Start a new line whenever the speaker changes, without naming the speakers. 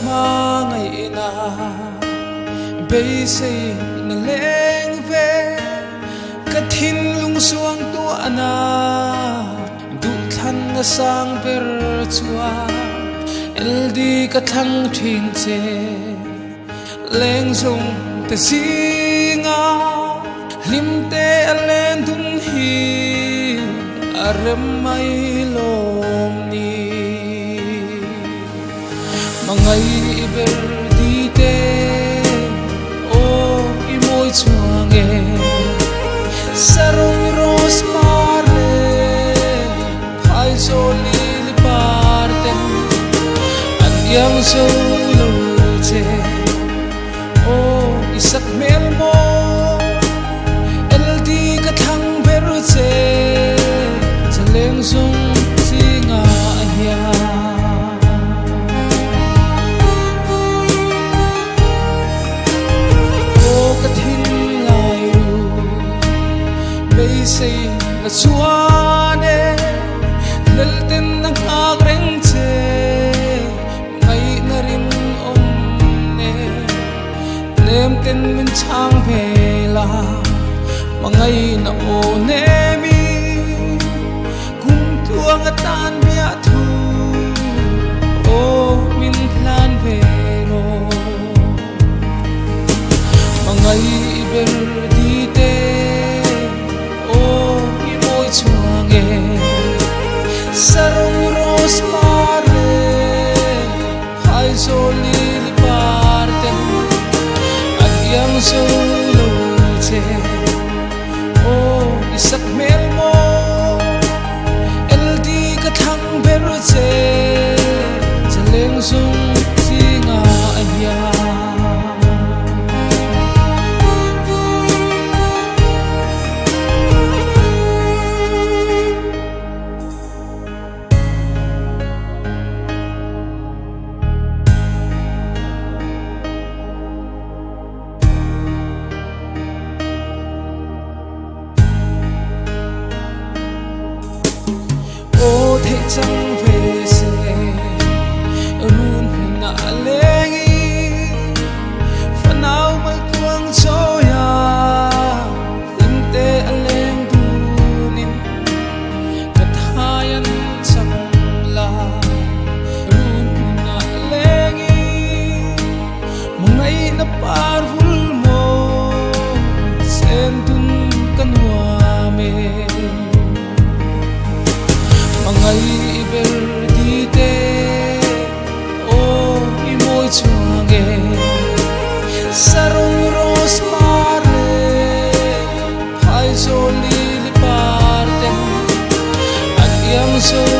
mangai na bây say na leng ve ka thin lung suang tu ana du than na sang per chua LD ka thang thin che leng sung te singa lim te alen dun hi arem mai lom ni mangai ber di te o i moi chuange sarong ros mare hai zo li li parte an yang so lo che o isak mel mo LD ka thang ber che chaleng sung singa ya say la suane lal ten nang agreng che mai narin om ne nem ten min chang phela mangai na o ne mi kum tuang atan bia thu o min plan vero mangai ber di te chuange sarong ros mare hai zo li li parte an yang so lo che o isak mel mo LD ka thang ber che chaleng sung singa ya chẳng về sẽ luôn nã lengi phần áo mal tuang cho ya lim te aleng dunin kathayan sang la luôn nã lengi mungai na parvul mo sen tun kanwa me mangai ber di te o i moi chuange sarong ros mare hai zo li li parte an yang so